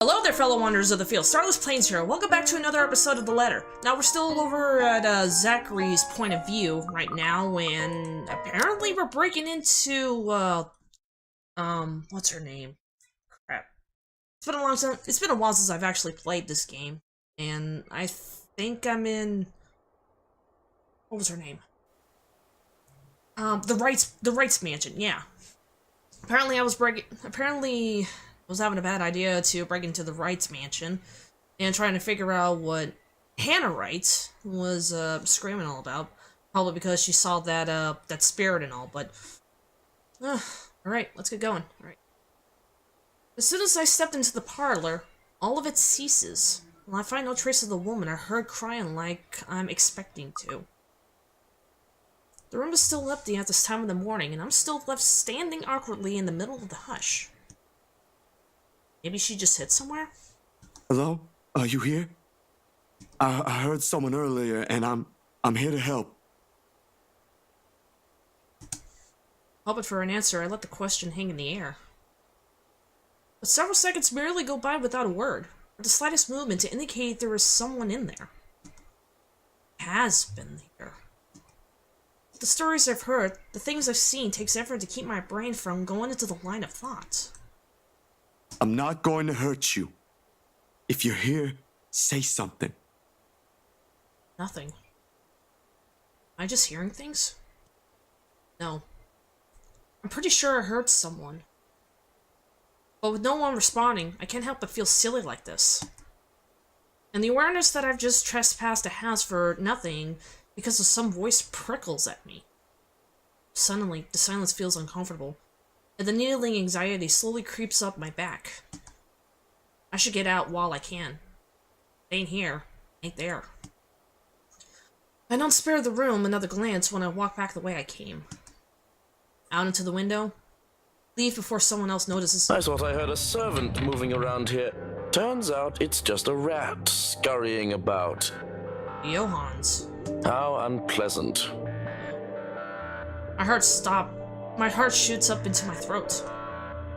Hello there, fellow wanderers of the field. Starless Plains here. Welcome back to another episode of The Letter. Now, we're still over at Zachary's point of view right now, and apparently we're breaking into, what's her name? Crap. It's been a long time. It's been a while since I've actually played this game, and I think I'm in... What was her name? The Wright's mansion, yeah. Apparently I was having a bad idea to break into the Wright's mansion and trying to figure out what Hannah Wright was screaming all about. Probably because she saw that spirit and all, but alright, let's get going. Alright. As soon as I stepped into the parlor, all of it ceases. Well, I find no trace of the woman I heard crying like I'm expecting to. The room is still empty at this time of the morning, and I'm still left standing awkwardly in the middle of the hush. Maybe she just hid somewhere? Hello? Are you here? I heard someone earlier, and I'm here to help. Hoping for an answer, I let the question hang in the air. But several seconds merely go by without a word, or the slightest movement to indicate there is someone in there. Has been here. The stories I've heard, the things I've seen, takes effort to keep my brain from going into the line of thought. I'm not going to hurt you. If you're here, say something. Nothing. Am I just hearing things? No. I'm pretty sure I heard someone. But with no one responding, I can't help but feel silly like this. And the awareness that I've just trespassed a house for nothing because of some voice prickles at me. Suddenly, the silence feels uncomfortable, and the needling anxiety slowly creeps up my back. I should get out while I can. Ain't here, ain't there. I don't spare the room another glance when I walk back the way I came. Out into the window. Leave before someone else notices. I thought I heard a servant moving around here. Turns out it's just a rat scurrying about. Johann's. How unpleasant. My heart stopped. My heart shoots up into my throat.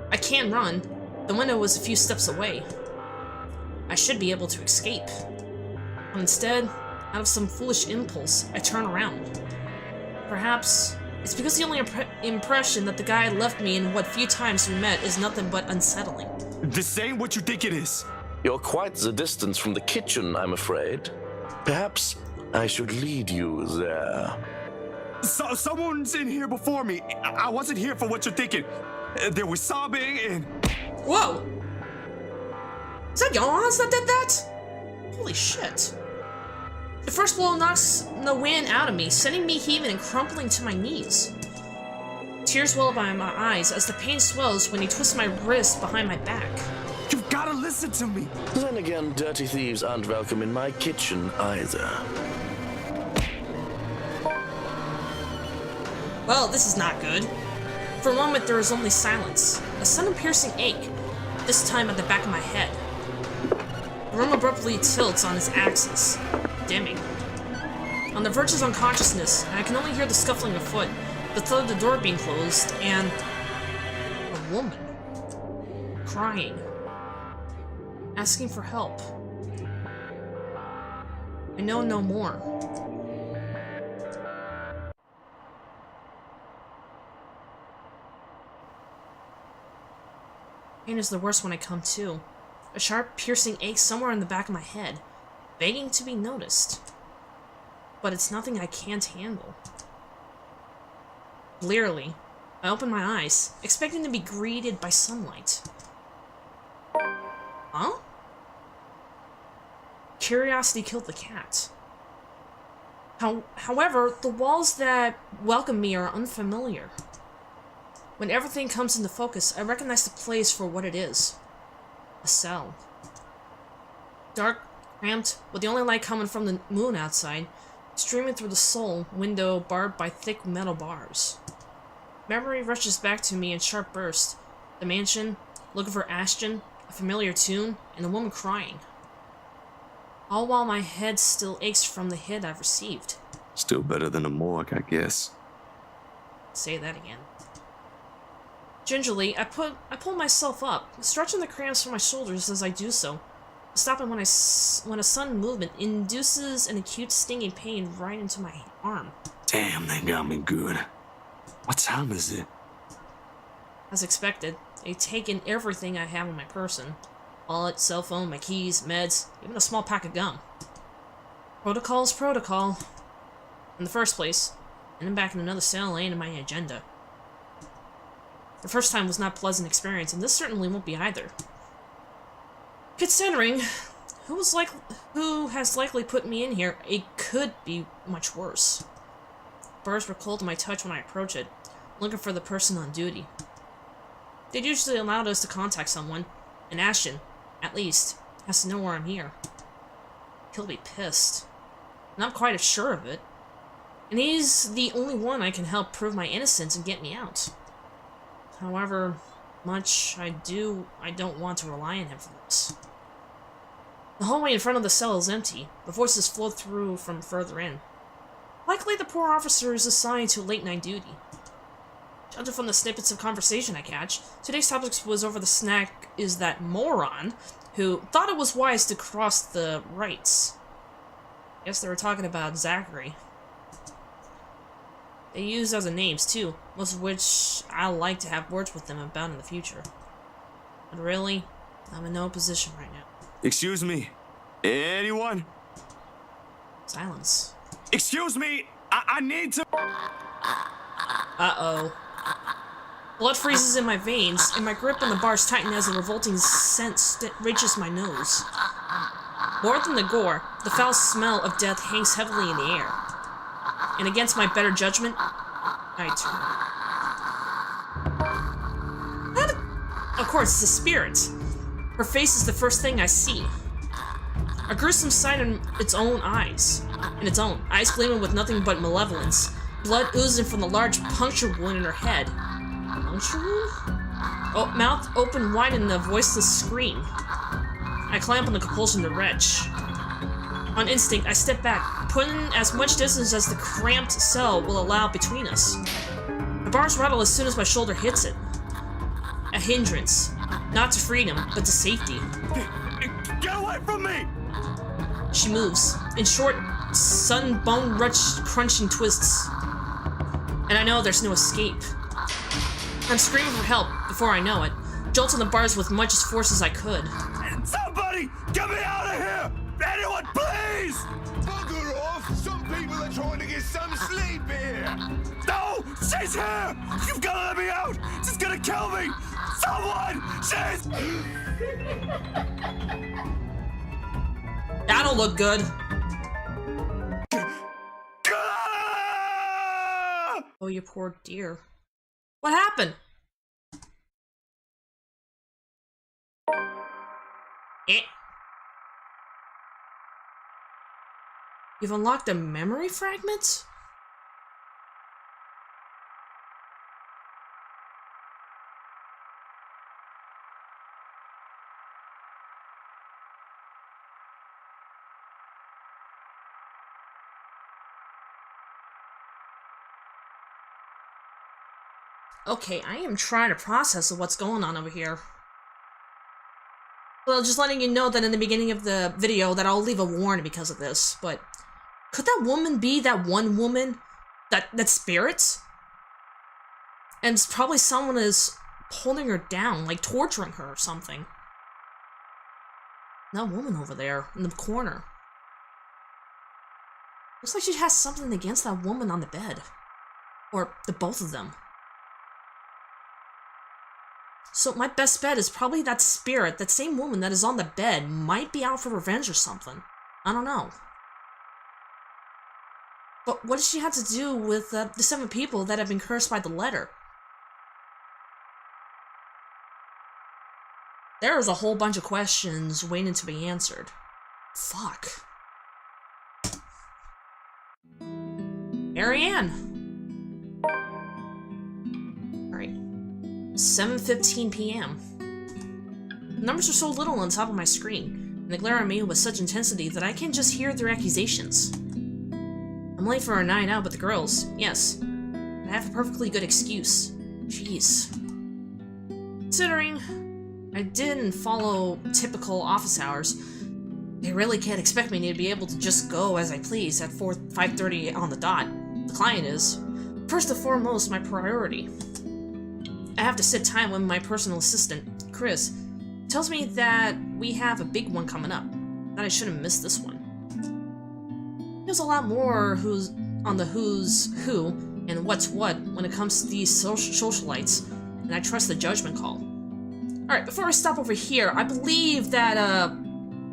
I can't run. The window was a few steps away. I should be able to escape. But instead, out of some foolish impulse, I turn around. Perhaps it's because the only impression that the guy left me in what few times we met is nothing but unsettling. This ain't what you think it is. You're quite the distance from the kitchen, I'm afraid. Perhaps I should lead you there. Someone's in here before me. I wasn't here for what you're thinking. There was sobbing and... Whoa! Is that Johann's that did that? Holy shit. The first blow knocks the wind out of me, sending me heaving and crumpling to my knees. Tears well up by my eyes as the pain swells when he twists my wrist behind my back. You've gotta listen to me. Then again, dirty thieves aren't welcome in my kitchen either. Well, this is not good. For a moment, there is only silence. A sudden piercing ache, this time at the back of my head. The room abruptly tilts on its axis, dimming. On the verge of unconsciousness, and I can only hear the scuffling of foot, the thud of the door being closed, and... a woman. Crying. Asking for help. I know no more. Pain is the worst when I come to. A sharp, piercing ache somewhere in the back of my head, begging to be noticed. But it's nothing I can't handle. Blearily, I open my eyes, expecting to be greeted by sunlight. Huh? Curiosity killed the cat. However, the walls that welcome me are unfamiliar. When everything comes into focus, I recognize the place for what it is. A cell. Dark, cramped, with the only light coming from the moon outside, streaming through the sole window barred by thick metal bars. Memory rushes back to me in sharp bursts. The mansion, looking for Ashton, a familiar tune, and a woman crying. All while my head still aches from the hit I've received. Still better than a morgue, I guess. Say that again. Gingerly, I pull myself up, stretching the cramps from my shoulders as I do so, stopping when a sudden movement induces an acute stinging pain right into my arm. Damn, they got me good. What time is it? As expected, they've taken everything I have on my person. Wallet, cell phone, my keys, meds, even a small pack of gum. Protocol's protocol. In the first place, and then back in another cell ain't in my agenda. The first time was not a pleasant experience, and this certainly won't be either. Considering who has likely put me in here, it could be much worse. Birds were cold to my touch when I approached it, looking for the person on duty. They'd usually allowed us to contact someone, and Ashton, at least, has to know where I'm here. He'll be pissed. And I'm quite sure of it. And he's the only one I can help prove my innocence and get me out. However much I don't want to rely on him for this. The hallway in front of the cell is empty, but voices flow through from further in. Likely the poor officer is assigned to late-night duty. Judging from the snippets of conversation I catch, today's topic was over the snack is that moron who thought it was wise to cross the Wrights. Guess they were talking about Zachary. They use other names too, most of which I like to have words with them about in the future. But really, I'm in no position right now. Excuse me? Anyone? Silence. Excuse me? I need to... Uh-oh. Blood freezes in my veins, and my grip on the bars tighten as a revolting scent reaches my nose. More than the gore, the foul smell of death hangs heavily in the air. And against my better judgment, I turn. Of course, it's a spirit. Her face is the first thing I see. A gruesome sight in its own eyes. Eyes gleaming with nothing but malevolence. Blood oozing from the large puncture wound in her head. Puncture wound? Oh, mouth open wide in a voiceless scream. I clamp on the compulsion to retch. On instinct, I step back, putting as much distance as the cramped cell will allow between us. The bars rattle as soon as my shoulder hits it. A hindrance. Not to freedom, but to safety. Get away from me! She moves, in short, sudden bone-wrenched crunching twists. And I know there's no escape. I'm screaming for help before I know it, jolting the bars with much as force as I could. Somebody, get me out of here! Anyone, please! Bugger off! Some people are trying to get some sleep here! No! She's here! You've got to let me out! She's gonna kill me! Someone! She's... That don't look good. Oh, you poor dear. What happened? You've unlocked a memory fragment? Okay, I am trying to process what's going on over here. Well, just letting you know that in the beginning of the video that I'll leave a warning because of this, but could that woman be that one woman? That spirit? And it's probably someone is holding her down, like torturing her or something. That woman over there in the corner. Looks like she has something against that woman on the bed. Or the both of them. So my best bet is probably that spirit, that same woman that is on the bed, might be out for revenge or something. I don't know. But what does she have to do with the 7 people that have been cursed by the letter? There is a whole bunch of questions waiting to be answered. Fuck. Marianne! Alright. 7:15 p.m. The numbers are so little on top of my screen, and they glare at me with such intensity that I can just hear their accusations. I'm late for a night out with the girls, yes. But I have a perfectly good excuse. Jeez. Considering I didn't follow typical office hours, they really can't expect me to be able to just go as I please at 5:30 on the dot. The client is, first and foremost, my priority. I have to sit time with my personal assistant, Chris. Tells me that we have a big one coming up, that I shouldn't miss this one. There's a lot more who's who and what's what when it comes to these socialites, and I trust the judgment call. Alright, before I stop over here, I believe that,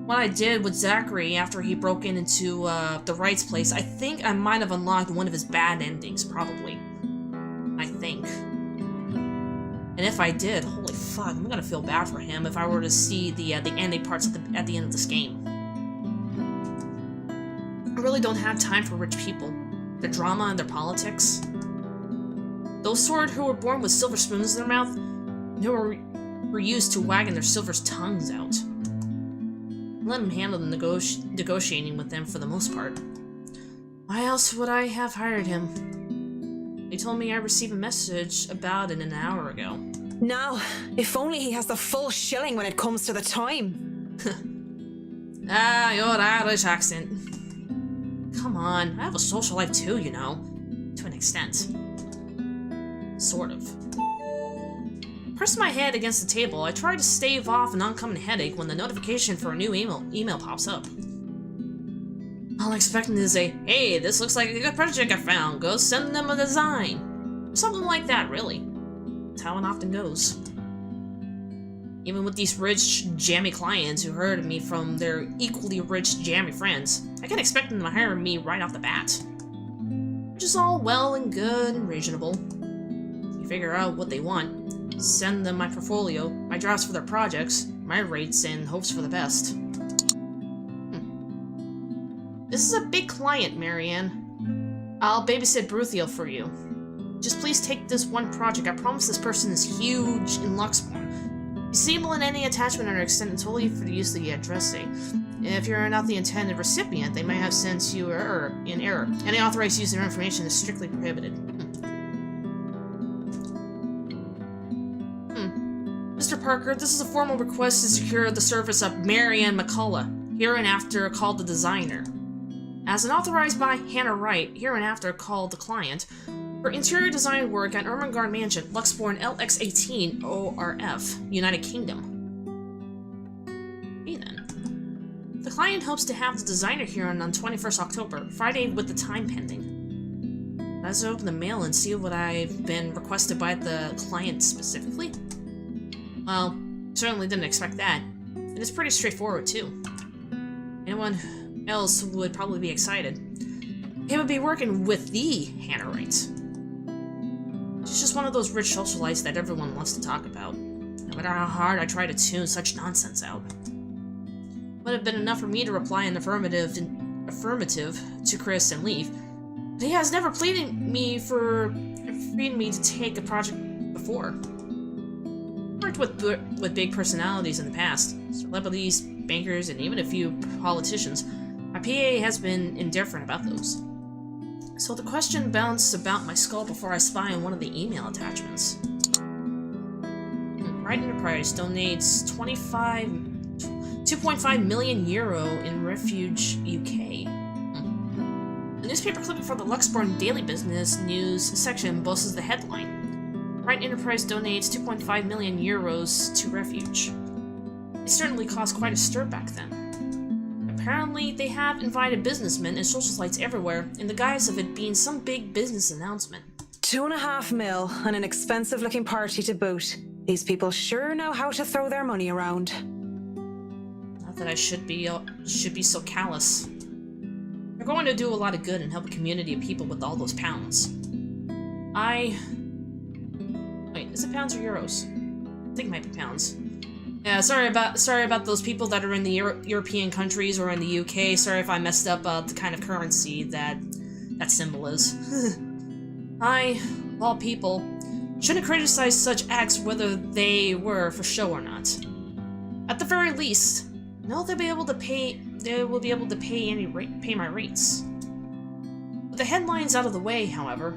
what I did with Zachary after he broke into, the Wright's place, I think I might have unlocked one of his bad endings, probably. I think. And if I did, holy fuck, I'm gonna feel bad for him if I were to see the ending parts at the end of this game. I really don't have time for rich people. Their drama and their politics. Those sort who were born with silver spoons in their mouth, and who were used to wagging their silver tongues out. Let him handle the negotiating with them for the most part. Why else would I have hired him? They told me I received a message about it an hour ago. Now, if only he has the full shilling when it comes to the time. Ah, your Irish accent. Come on, I have a social life too, you know. To an extent. Sort of. Pressing my head against the table, I try to stave off an oncoming headache when the notification for a new email pops up. All expecting to say, hey, this looks like a good project I found, go send them a design. Something like that, really. That's how it often goes. Even with these rich, jammy clients who heard of me from their equally rich, jammy friends, I can't expect them to hire me right off the bat. Which is all well and good and reasonable. You figure out what they want, send them my portfolio, my drafts for their projects, my rates, and hopes for the best. This is a big client, Marianne. I'll babysit Bruthiel for you. Just please take this one project. I promise this person is huge in Luxborn. Disable in any attachment are extended solely for the use of the addressing. If you're not the intended recipient, they may have sent you in error. Any authorized use of their information is strictly prohibited. Mr. Parker, this is a formal request to secure the service of Marianne McCullough, hereinafter called the designer. As an authorized by Hannah Wright, hereinafter called the client, for interior design work at Ermengarde Mansion, Luxborn LX18 ORF, United Kingdom. Okay then. The client hopes to have the designer here on 21st October, Friday with the time pending. Let's open the mail and see what I've been requested by the client specifically. Well, certainly didn't expect that. And it's pretty straightforward too. Anyone else would probably be excited. He would be working with the Hannah Wright. She's just one of those rich socialites that everyone wants to talk about. No matter how hard I try to tune such nonsense out. Would have been enough for me to reply in affirmative to Chris and leave. But he has never pleaded me to take a project before. I've worked with big personalities in the past. Celebrities, bankers, and even a few politicians. My PA has been indifferent about those. So the question bounced about my skull before I spy on one of the email attachments. Wright Enterprise donates 2.5 million euro in Refuge UK. The newspaper clipping for the Luxborn Daily Business News section boasts the headline. Wright Enterprise donates 2.5 million euros to Refuge. It certainly caused quite a stir back then. Apparently, they have invited businessmen and socialites everywhere in the guise of it being some big business announcement. 2.5 mil and an expensive-looking party to boot. These people sure know how to throw their money around. Not that I should be so callous. They're going to do a lot of good and help a community of people with all those pounds. Wait, is it pounds or euros? I think it might be pounds. Yeah, sorry about those people that are in the European countries or in the UK. Sorry if I messed up the kind of currency that symbol is. I, of all people, shouldn't criticize such acts whether they were for show or not. At the very least, no, they will be able to pay my rates. With the headlines out of the way, however,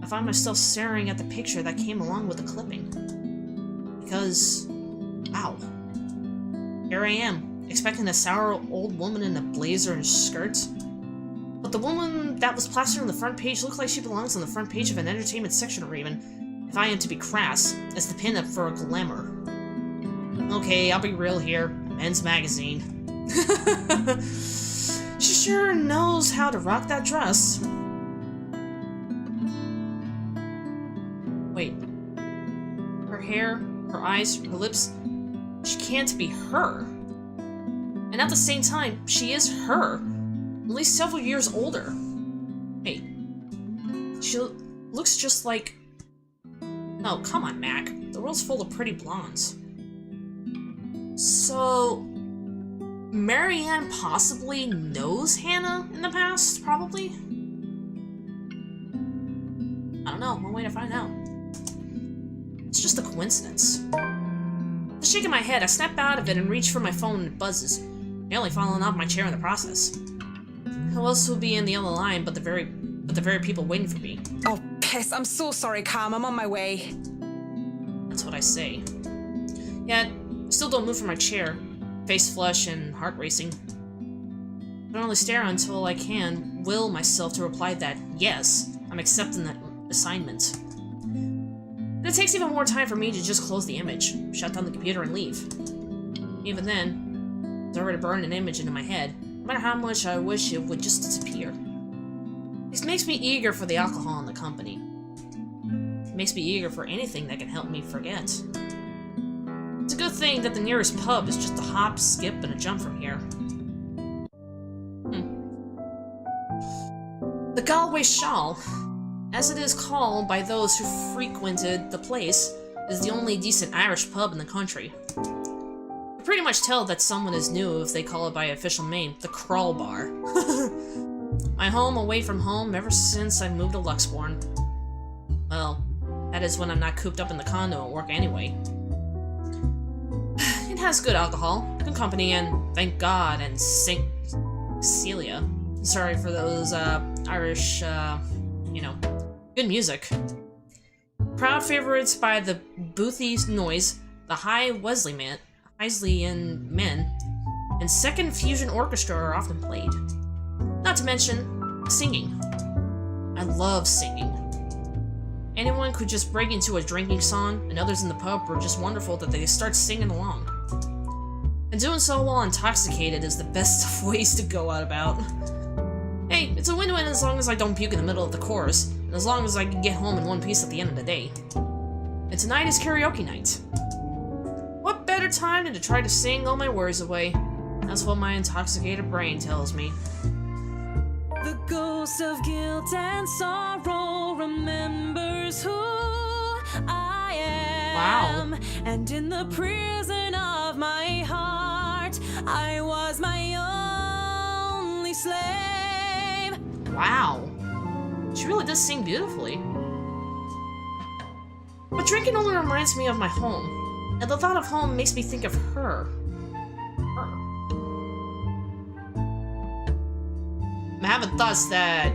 I find myself staring at the picture that came along with the clipping. because, wow, here I am, expecting a sour old woman in a blazer and skirt. But the woman that was plastered on the front page looked like she belongs on the front page of an entertainment section, or even, if I am to be crass, as the pin-up for a glamour. Okay, I'll be real here. Men's magazine. She sure knows how to rock that dress. Wait. Her hair, her eyes, her lips. She can't be her. And at the same time, she is her. At least several years older. Wait. She looks just like... Oh, come on, Mac. The world's full of pretty blondes. So... Marianne possibly knows Hannah in the past, probably? I don't know. One way to find out. It's just a coincidence. With a shake of my head, I snap out of it and reach for my phone and it buzzes, nearly falling off my chair in the process. Who else would be in the other line but the very people waiting for me? Oh, piss. I'm so sorry, Cam. I'm on my way. That's what I say. Yet, I still don't move from my chair, face flush and heart racing. I only stare until I can will myself to reply that, yes, I'm accepting that assignment. And it takes even more time for me to just close the image, shut down the computer, and leave. Even then, it's already burned an image into my head, no matter how much I wish it would just disappear. This makes me eager for the alcohol and the company. It makes me eager for anything that can help me forget. It's a good thing that the nearest pub is just a hop, skip, and a jump from here. The Galway Shawl, as it is called by those who frequented the place, is the only decent Irish pub in the country. You can pretty much tell that someone is new if they call it by official name, the Crawl Bar. My home away from home ever since I moved to Luxbourne. Well, that is when I'm not cooped up in the condo at work anyway. It has good alcohol, good company, and thank God, and Saint Celia. Sorry for those, Irish, good music. Proud favorites by the Boothy Noise, the High Wesleyan Men, and Second Fusion Orchestra are often played. Not to mention, singing. I love singing. Anyone could just break into a drinking song, and others in the pub were just wonderful that they start singing along. And doing so while intoxicated is the best of ways to go out about. Hey, it's a win-win as long as I don't puke in the middle of the chorus, and as long as I can get home in one piece at the end of the day. And tonight is karaoke night. What better time than to try to sing all my worries away? That's what my intoxicated brain tells me. The ghost of guilt and sorrow remembers who I am. Wow. And in the prison of my heart, I was my only slave. Wow. She really does sing beautifully. But drinking only reminds me of my home, and the thought of home makes me think of her. I'm having thoughts that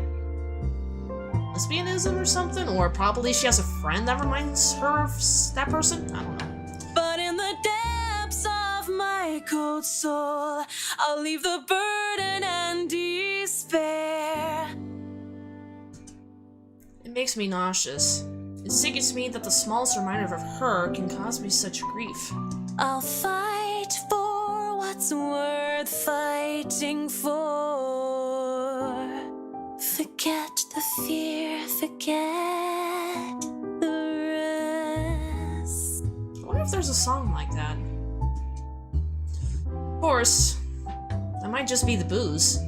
lesbianism or something, or probably she has a friend that reminds her of that person? I don't know. But in the depths of my cold soul, I'll leave the burden and despair. It makes me nauseous. It sickens me that the smallest reminder of her can cause me such grief. I'll fight for what's worth fighting for. Forget the fear, forget the rest. I wonder if there's a song like that. Of course, that might just be the booze.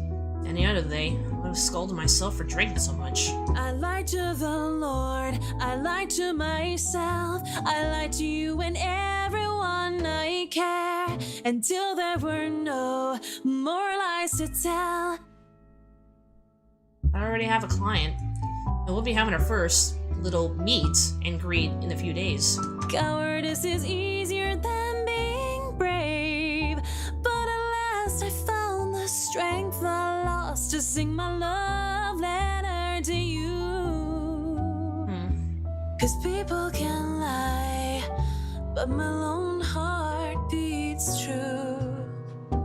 Any other day, I would have scolded myself for drinking so much. I lied to the Lord, I lied to myself, I lied to you and everyone I care, until there were no more lies to tell. I already have a client, and we'll be having our first little meet and greet in a few days. Cowardice is easier than being brave, but at last I found the strength I lost to sing my love letter to you. 'Cause people can lie, but my lone heart beats true. I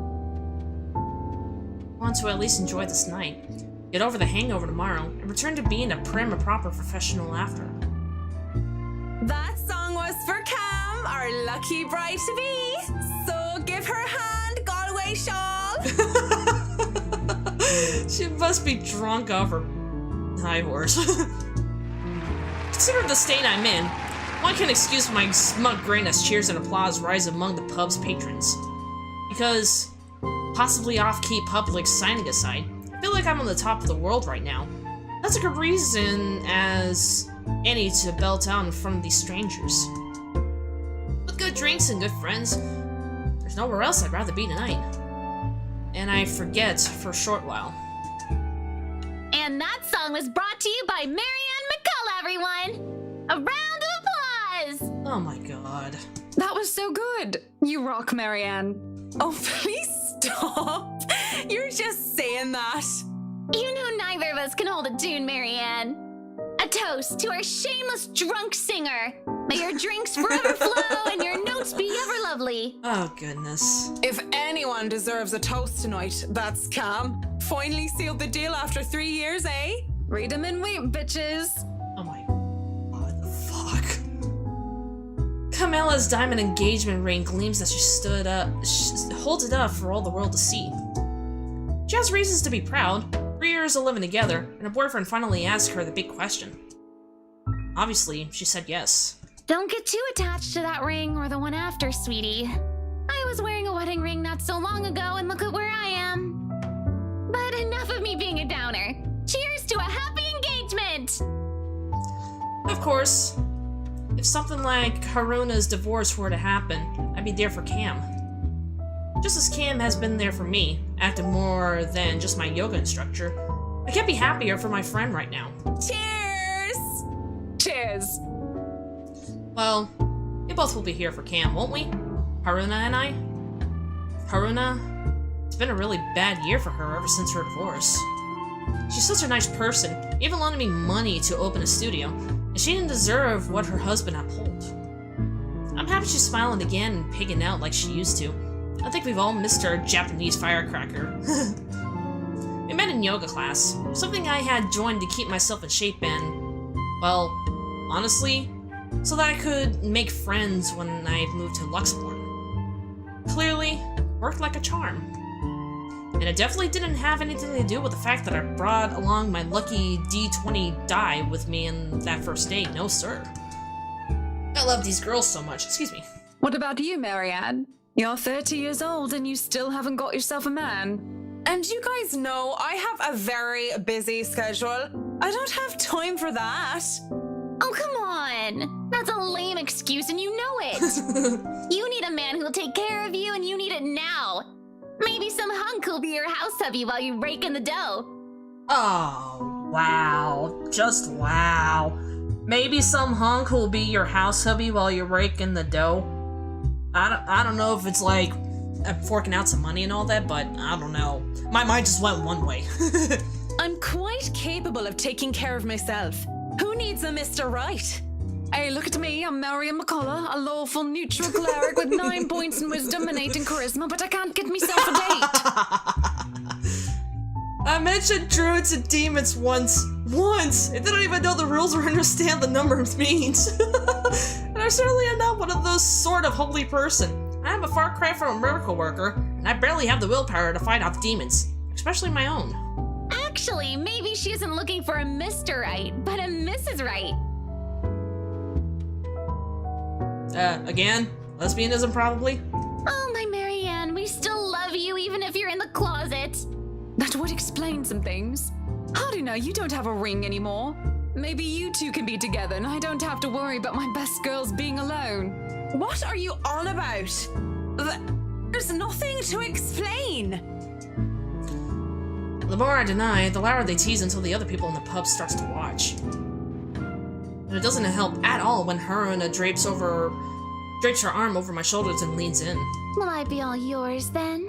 want to at least enjoy this night, get over the hangover tomorrow, and return to being a prim and proper professional after. That song was for Cam, our lucky bride to be. So give her hand, Galway shawl. She must be drunk off her high horse. Considering the state I'm in, one can excuse my smug grin as cheers and applause rise among the pub's patrons. Because, possibly off-key public signing aside, I feel like I'm on the top of the world right now. That's a good reason as any to belt out in front of these strangers. With good drinks and good friends, there's nowhere else I'd rather be tonight. And I forget for a short while. And that song was brought to you by Marianne McCullough, everyone! A round of applause! Oh my god. That was so good. You rock, Marianne. Oh, please stop. You're just saying that. You know neither of us can hold a tune, Marianne. A toast to our shameless drunk singer. May your drinks forever flow and your notes be ever lovely. Oh goodness. If anyone deserves a toast tonight, that's Cam. Finally sealed the deal after 3 years, eh? Read 'em and wait, bitches. Oh my god, the fuck. Camilla's diamond engagement ring gleams as she stood up, holds it up for all the world to see. She has reasons to be proud. 3 years of living together, and her boyfriend finally asked her the big question. Obviously, she said yes. Don't get too attached to that ring or the one after, sweetie. I was wearing a wedding ring not so long ago, and look at where I am. But enough of me being a downer. Cheers to a happy engagement! Of course, if something like Haruna's divorce were to happen, I'd be there for Cam. Just as Cam has been there for me, acting more than just my yoga instructor, I can't be happier for my friend right now. Cheers! Cheers. Well, we both will be here for Cam, won't we? Haruna and I? Haruna, it's been a really bad year for her ever since her divorce. She's such a nice person, even loaning me money to open a studio, and she didn't deserve what her husband uphold. I'm happy she's smiling again and pigging out like she used to. I think we've all missed our Japanese firecracker. We met in yoga class, something I had joined to keep myself in shape and, well, honestly, so that I could make friends when I moved to Luxembourg. Clearly, worked like a charm. And it definitely didn't have anything to do with the fact that I brought along my lucky D20 die with me in that first date, no sir. I love these girls so much, excuse me. What about you, Marianne? You're 30 years old and you still haven't got yourself a man. And you guys know I have a very busy schedule. I don't have time for that. Oh, come on! That's a lame excuse and you know it! You need a man who'll take care of you and you need it now! Maybe some hunk who'll be your house hubby while you rake in the dough. Oh, wow. Just wow. Maybe some hunk who'll be your house hubby while you're raking the dough. I don't know if it's like I'm forking out some money and all that, but I don't know. My mind just went one way. I'm quite capable of taking care of myself. Who needs a Mr. Wright? Hey, look at me, I'm Marianne McCullough, a lawful neutral cleric with 9 points in wisdom and 8 in charisma, but I can't get myself a date. I mentioned druids and demons once. I didn't even know the rules or understand the number it means. And I certainly am not one of those sort of holy person. I am a far cry from a miracle worker, and I barely have the willpower to fight off demons, especially my own. Actually, maybe she isn't looking for a Mr. Right, but a Mrs. Right. Again? Lesbianism, probably? Oh, my Marianne, we still love you even if you're in the closet. That would explain some things. Howdy now, you don't have a ring anymore. Maybe you two can be together and I don't have to worry about my best girls being alone. What are you on about? There's nothing to explain. The more I deny, the louder they tease until the other people in the pub starts to watch. And it doesn't help at all when Haruna drapes her arm over my shoulders and leans in. Will I be all yours then?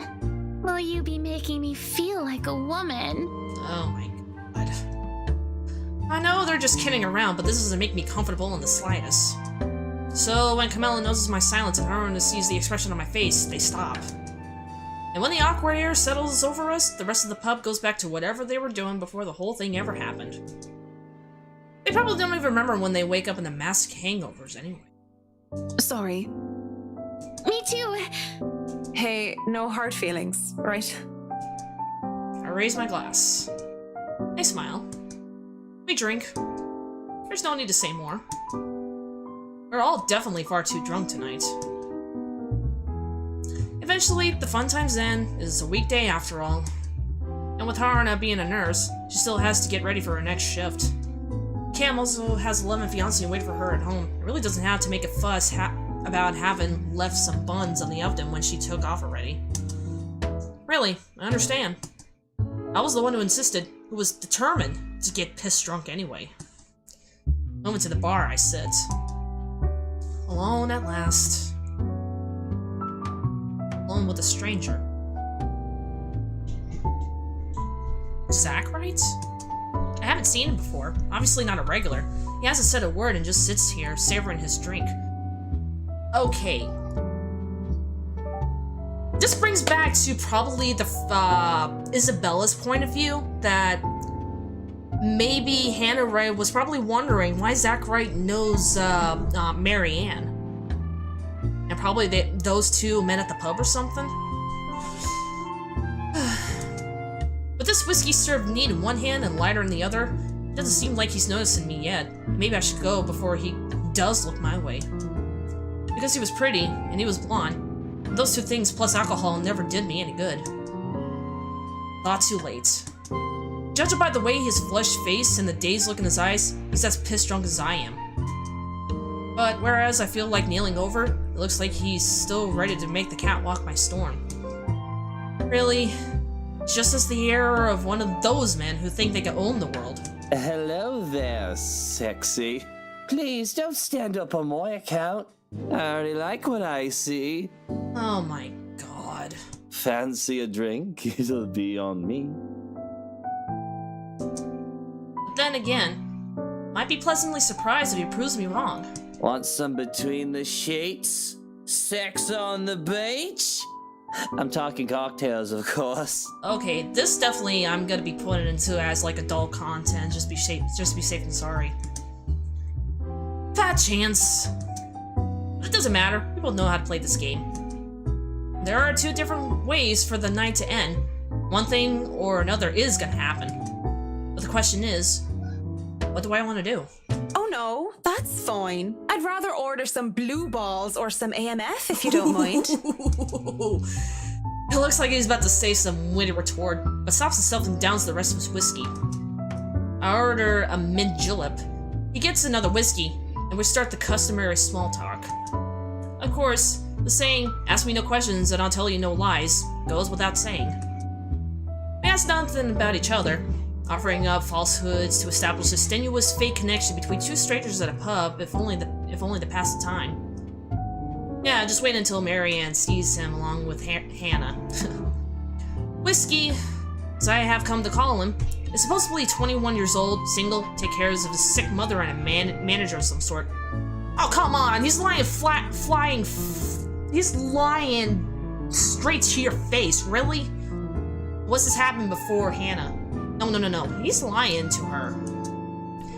Will you be making me feel like a woman? Oh my god. I know they're just kidding around, but this doesn't make me comfortable in the slightest. So when Camilla notices my silence and Haruna sees the expression on my face, they stop. And when the awkward air settles over us, the rest of the pub goes back to whatever they were doing before the whole thing ever happened. They probably don't even remember when they wake up in the massive hangovers anyway. Sorry. Me too. Hey, no hard feelings, right? I raise my glass. They smile. We drink. There's no need to say more. We're all definitely far too drunk tonight. Eventually, the fun times end. It's a weekday after all. And with Haruna being a nurse, she still has to get ready for her next shift. Cam also has 11 fiancés waiting for her at home. It really doesn't have to make a fuss about having left some buns on the oven when she took off already. Really, I understand. I was the one who insisted, who was determined to get pissed drunk anyway. Moving to the bar, I sit. Alone at last. Alone with a stranger. Zach, right? I haven't seen him before. Obviously not a regular. He hasn't said a word and just sits here, savoring his drink. Okay. This brings back to probably the Isabella's point of view, that maybe Hannah Wright was probably wondering why Zach Wright knows Marianne. And probably those two met at the pub or something. With this whiskey served neat in one hand and lighter in the other, it doesn't seem like he's noticing me yet. Maybe I should go before he does look my way. Because he was pretty, and he was blonde. And those two things plus alcohol never did me any good. Not too late. Judging by the way his flushed face and the dazed look in his eyes, he's as pissed drunk as I am. But whereas I feel like kneeling over, it looks like he's still ready to make the catwalk by storm. Really, just as the air of one of those men who think they can own the world. Hello there, sexy. Please don't stand up on my account. I already like what I see. Oh my god. Fancy a drink? It'll be on me. But then again, might be pleasantly surprised if he proves me wrong. Want some between the sheets? Sex on the beach? I'm talking cocktails, of course. Okay, this definitely I'm gonna be putting into as like adult content. Just be safe and sorry. Fat chance. But it doesn't matter. People know how to play this game. There are two different ways for the night to end. One thing or another is gonna happen. But the question is, what do I want to do? Oh no, that's fine. I'd rather order some blue balls or some AMF if you don't mind. It looks like he's about to say some witty retort, but stops himself and downs the rest of his whiskey. I order a mint julep. He gets another whiskey, and we start the customary small talk. Of course, the saying, ask me no questions and I'll tell you no lies, goes without saying. We ask nothing about each other, offering up falsehoods to establish a tenuous fake connection between two strangers at a pub, if only to pass the time. Yeah, just wait until Marianne sees him along with Hannah. Whiskey, as I have come to call him, is supposedly 21 years old, single, take care of his sick mother and a manager of some sort. Oh, come on, he's lying he's lying straight to your face, really? What's this happened before Hannah? No, he's lying to her.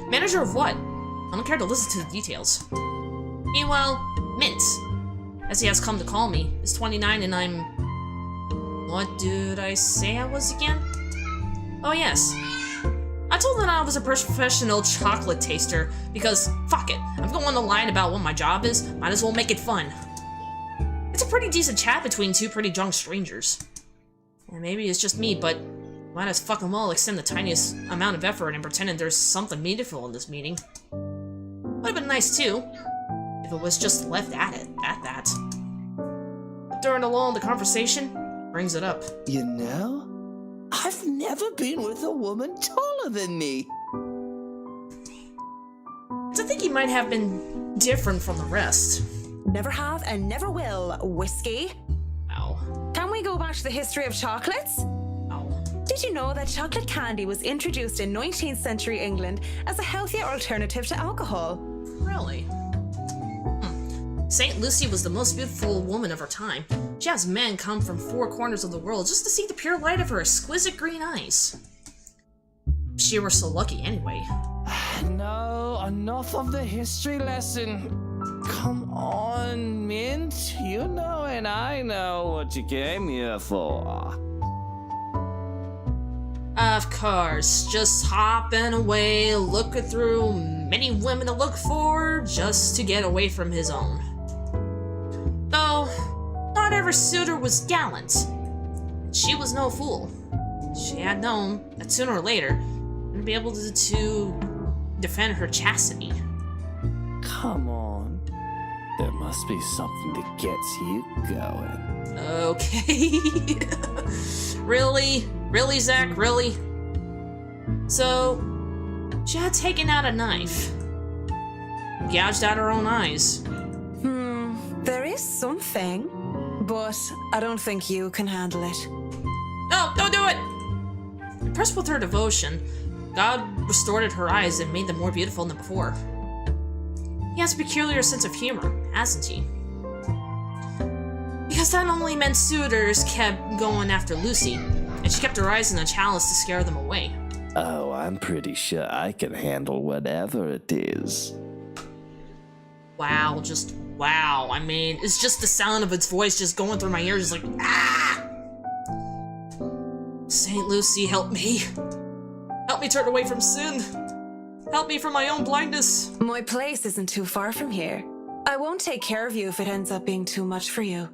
Manager of what? I don't care to listen to the details. Meanwhile, Mint, as he has come to call me, is 29 and I'm... What did I say I was again? Oh yes. I told them I was a professional chocolate taster because, fuck it, I'm going to lie about what my job is, might as well make it fun. It's a pretty decent chat between two pretty drunk strangers. And maybe it's just me, but might as fucking well extend the tiniest amount of effort and pretending there's something meaningful in this meeting. Would have been nice too, if it was just left at that. But during a lull in the conversation, brings it up. You know, I've never been with a woman taller than me. I think he might have been different from the rest. Never have and never will, whiskey. Ow. Can we go back to the history of chocolates? Ow. Did you know that chocolate candy was introduced in 19th century England as a healthier alternative to alcohol? Really? St. Lucy was the most beautiful woman of her time. She has men come from 4 corners of the world just to see the pure light of her exquisite green eyes. She were so lucky anyway. No, enough of the history lesson. Come on, Mint. You know and I know what you came here for. Of course, just hopping away, looking through many women to look for, just to get away from his own. Though, not every suitor was gallant. She was no fool. She had known that sooner or later, she'd be able to defend her chastity. Come on. There must be something that gets you going. Okay. Really? Really, Zach? Really? So, she had taken out a knife. Gouged out her own eyes. There is something, but I don't think you can handle it. No, don't do it! Impressed with her devotion, God restored her eyes and made them more beautiful than before. He has a peculiar sense of humor, hasn't he? Because that only meant suitors kept going after Lucy, and she kept her eyes in a chalice to scare them away. Oh, I'm pretty sure I can handle whatever it is. Wow, just wow. I mean, it's just the sound of its voice just going through my ears, just like, ah! St. Lucy, help me. Help me turn away from sin. Help me from my own blindness. My place isn't too far from here. I won't take care of you if it ends up being too much for you.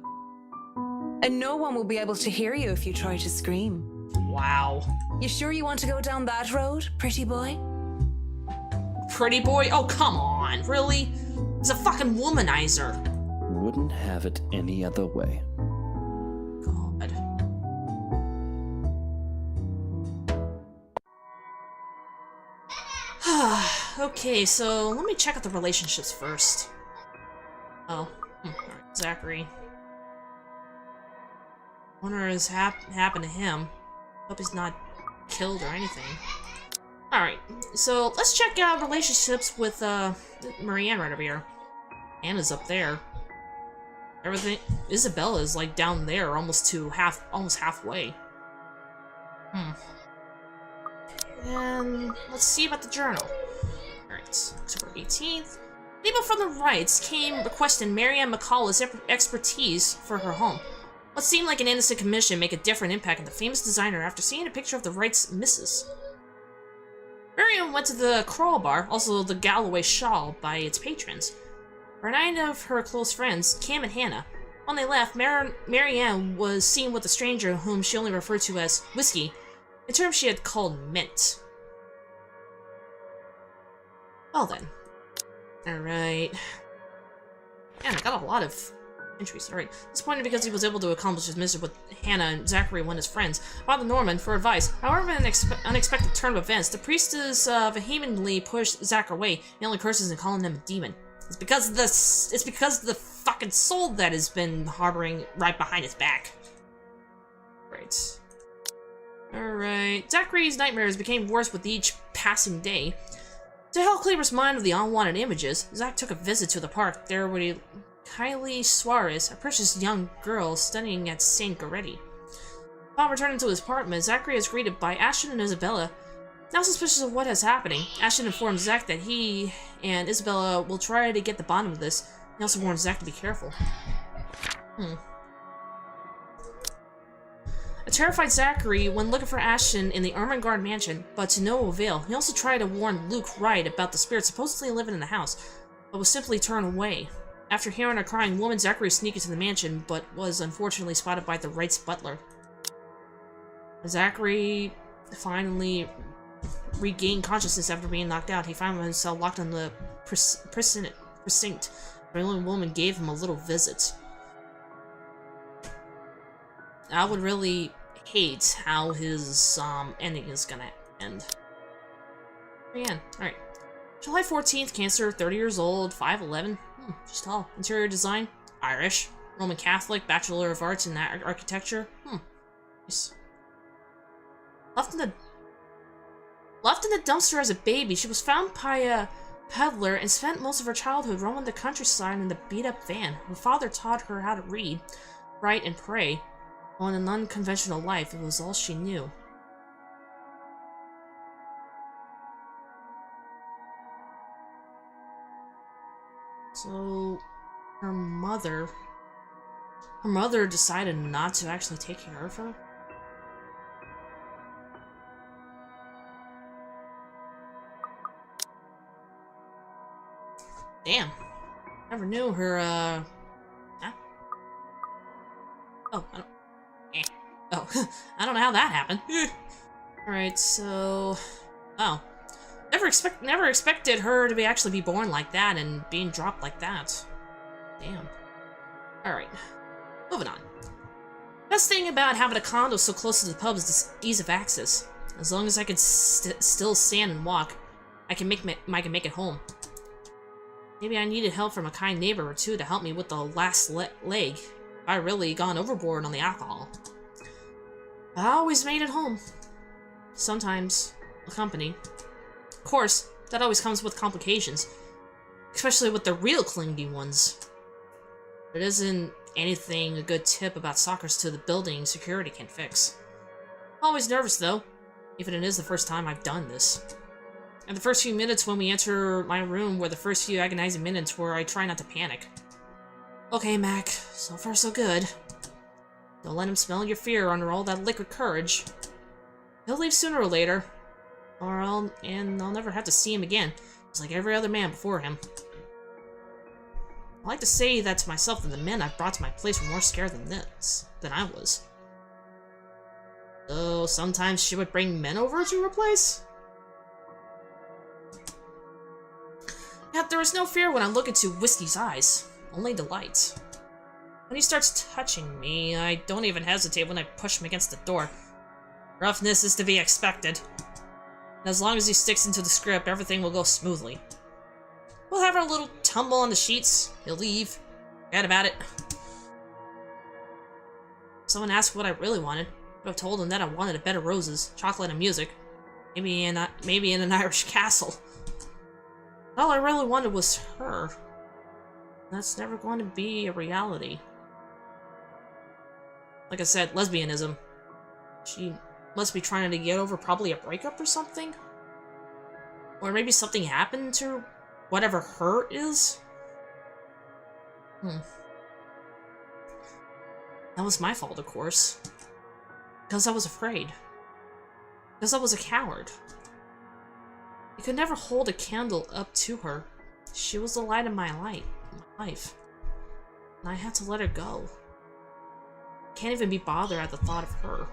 And no one will be able to hear you if you try to scream. Wow. You sure you want to go down that road, pretty boy? Pretty boy? Oh, come on. Really? He's a fucking womanizer. Wouldn't have it any other way. God. Okay, so let me check out the relationships first. Oh, alright, Zachary. Wonder what's happened to him. Hope he's not killed or anything. Alright, so let's check out relationships with Marianne right over here. Anna's up there. Everything. Isabella is like down there, almost halfway. And let's see about the journal. Alright, October 18th. People from the Wrights came requesting Marianne McCullough's expertise for her home. What seemed like an innocent commission make a different impact on the famous designer after seeing a picture of the Wrights' missus. Marianne went to the Crawl Bar, also the Galloway Shawl, by its patrons. For 9 of her close friends, Cam and Hannah. When they left, Marianne was seen with a stranger whom she only referred to as Whiskey, a term she had called Mint. Well then. Alright. Man, I got a lot of entries. Alright. Disappointed because he was able to accomplish his mission with Hannah and Zachary when his friends. Father Norman for advice. However, in an unexpected turn of events, the priestess vehemently pushed Zach away, yelling curses and calling him a demon. It's because of the fucking soul that has been harboring right behind his back. Right. Alright. Zachary's nightmares became worse with each passing day. To help clear his mind of the unwanted images, Zach took a visit to the park. There were Kylie Suarez, a precious young girl studying at St. Goretti. Upon returning to his apartment, Zachary is greeted by Ashton and Isabella. Now suspicious of what is happening, Ashton informs Zach that he and Isabella will try to get the bottom of this. He also warns Zach to be careful. A terrified Zachary went looking for Ashton in the Ermengarde mansion, but to no avail. He also tried to warn Luke Wright about the spirit supposedly living in the house, but was simply turned away. After hearing a crying woman, Zachary sneaked into the mansion, but was unfortunately spotted by the Wright's butler. Zachary finally regained consciousness after being knocked out. He found himself locked in the precinct. The young woman gave him a little visit. I would really hate how his ending is gonna end. Again, alright. July 14th, Cancer, 30 years old, 5'11". She's tall. Interior design, Irish. Roman Catholic, Bachelor of Arts in Architecture. Nice. Left in the dumpster as a baby, she was found by peddler and spent most of her childhood roaming the countryside in a beat-up van. Her father taught her how to read, write, and pray. On an unconventional life, it was all she knew. So, her mother decided not to actually take care of her? Damn. Never knew her, huh? Oh, I don't... Oh, I don't know how that happened. Alright, so... Oh. Never expected her to actually be born like that and being dropped like that. Damn. Alright. Moving on. Best thing about having a condo so close to the pub is the ease of access. As long as I can still stand and walk, I can make it home. Maybe I needed help from a kind neighbor or two to help me with the last leg. If I really gone overboard on the alcohol. I always made it home. Sometimes a company. Of course, that always comes with complications, especially with the real clingy ones. It isn't anything a good tip about stalkers to the building security can fix. Always nervous though, even it is the first time I've done this. And the first few minutes when we enter my room were the first few agonizing minutes where I try not to panic. Okay, Mac, so far so good. Don't let him smell your fear under all that liquid courage. He'll leave sooner or later, I'll never have to see him again, just like every other man before him. I like to say that to myself that the men I've brought to my place were more scared than I was. So sometimes she would bring men over to her place? Yet there was no fear when I look into Whiskey's eyes, only delight. When he starts touching me, I don't even hesitate when I push him against the door. Roughness is to be expected. And as long as he sticks into the script, everything will go smoothly. We'll have our little tumble on the sheets, he'll leave, forget about it. Someone asked what I really wanted, but I told him that I wanted a bed of roses, chocolate and music. Maybe in an Irish castle. All I really wanted was her. That's never going to be a reality. Like I said, lesbianism. She must be trying to get over probably a breakup or something? Or maybe something happened to whatever her is? That was my fault, of course. Because I was afraid. Because I was a coward. I could never hold a candle up to her. She was the light of my life. And I had to let her go. I can't even be bothered at the thought of her.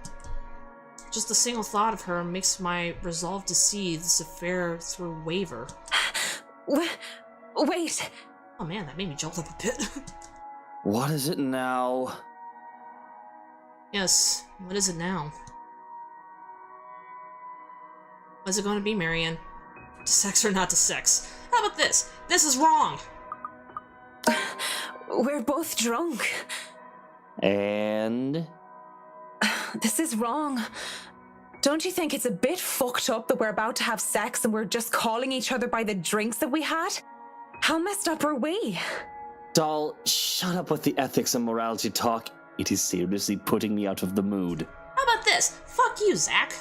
Just the single thought of her makes my resolve to see this affair through waver. Wait. Oh man, that made me jolt up a bit. What is it now? Yes, what is it now? What's it going to be, Marianne? To sex or not to sex? How about this? This is wrong! We're both drunk. And? This is wrong. Don't you think it's a bit fucked up that we're about to have sex and we're just calling each other by the drinks that we had? How messed up are we? Doll, shut up with the ethics and morality talk. It is seriously putting me out of the mood. How about this? Fuck you, Zach.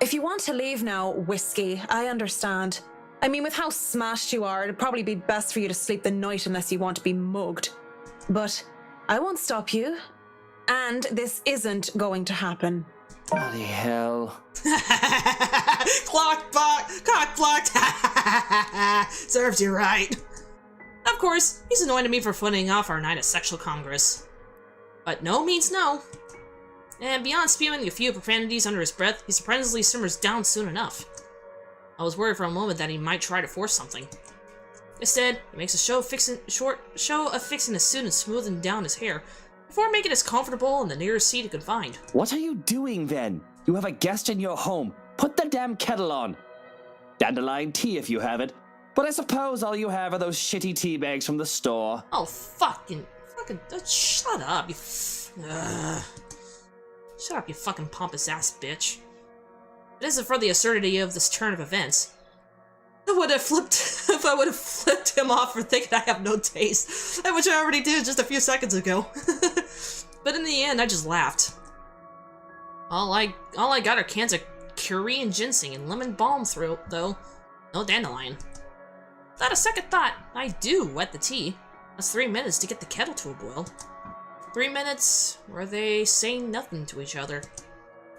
If you want to leave now, Whiskey, I understand. I mean, with how smashed you are, it'd probably be best for you to sleep the night unless you want to be mugged. But I won't stop you. And this isn't going to happen. Bloody hell. Clock blocked! Cock blocked! Serves you right. Of course, he's annoyed at me for putting off our night at sexual congress. But no means no. And beyond spewing a few profanities under his breath, he surprisingly simmers down soon enough. I was worried for a moment that he might try to force something. Instead, he makes a show of fixing his suit and smoothing down his hair, before making us comfortable in the nearest seat he could find. What are you doing then? You have a guest in your home. Put the damn kettle on. Dandelion tea if you have it. But I suppose all you have are those shitty tea bags from the store. Oh, fucking, shut up, you shut up, you fucking pompous ass bitch. If it isn't for the absurdity of this turn of events, I would have flipped if I would have flipped him off for thinking I have no taste, which I already did just a few seconds ago. But in the end, I just laughed. All I got are cans of Korean ginseng and lemon balm through, though. No dandelion. Without a second thought, I do wet the tea. That's 3 minutes to get the kettle to a boil. 3 minutes where they say nothing to each other.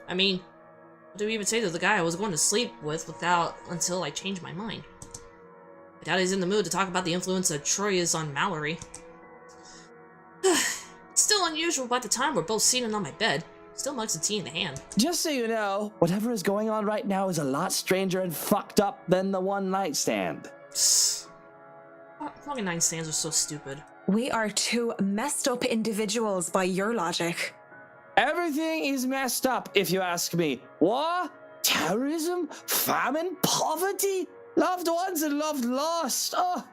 I mean, what do we even say to the guy I was going to sleep with until I changed my mind? I doubt he's in the mood to talk about the influence that Troy is on Mallory. It's still unusual by the time we're both seated on my bed. Still mugs of tea in the hand. Just so you know, whatever is going on right now is a lot stranger and fucked up than the one night stand. Fucking nightstands are so stupid. We are two messed up individuals by your logic. Everything is messed up, if you ask me. War, terrorism, famine, poverty, loved ones and loved lost. Oh,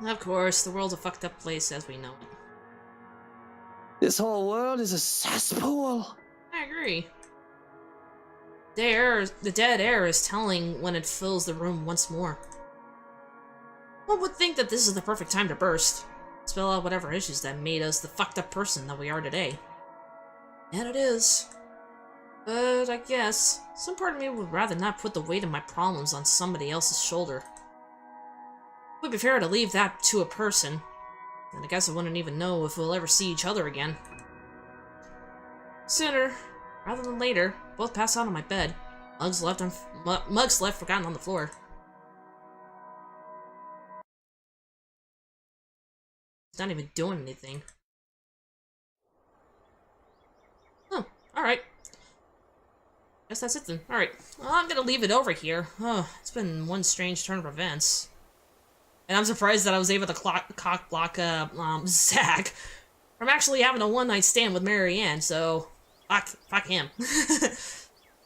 Of course, the world's a fucked up place as we know it. this whole world is a cesspool. I agree. The dead air is telling when it fills the room once more. One would think that this is the perfect time to burst. Spill out whatever issues that made us the fucked up person that we are today. And it is. But I guess, some part of me would rather not put the weight of my problems on somebody else's shoulder. It would be fair to leave that to a person. And I guess I wouldn't even know if we'll ever see each other again. Sooner, rather than later, both pass out on my bed. Mugs left forgotten on the floor. He's not even doing anything. Oh, alright. Guess that's it then. Alright. Well, I'm gonna leave it over here. Oh, it's been one strange turn of events. And I'm surprised that I was able to cock block Zach from actually having a one-night stand with Marianne, so fuck him.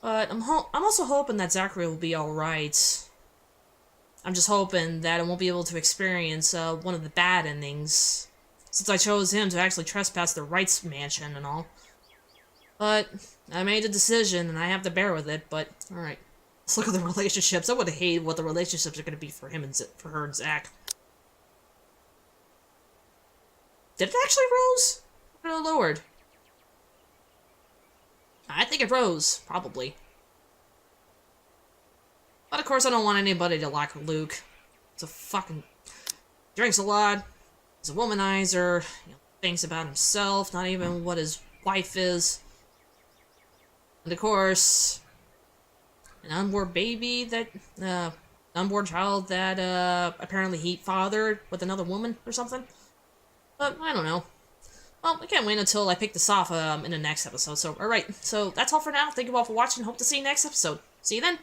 But I'm also hoping that Zachary will be alright. I'm just hoping that I won't be able to experience one of the bad endings, since I chose him to actually trespass the Wright's mansion and all. But I made a decision, and I have to bear with it, but alright. Let's look at the relationships. I would hate what the relationships are going to be for him and for her and Zach. Did it actually rose? Or it lowered? I think it rose, probably. But of course I don't want anybody to like Luke. It's a fucking... drinks a lot. He's a womanizer. Thinks about himself, not even what his wife is. And of course... an unborn baby that... unborn child that, apparently he fathered with another woman or something. But, I don't know. Well, I can't wait until I pick this off, in the next episode. So, alright. So, that's all for now. Thank you all for watching. Hope to see you next episode. See you then.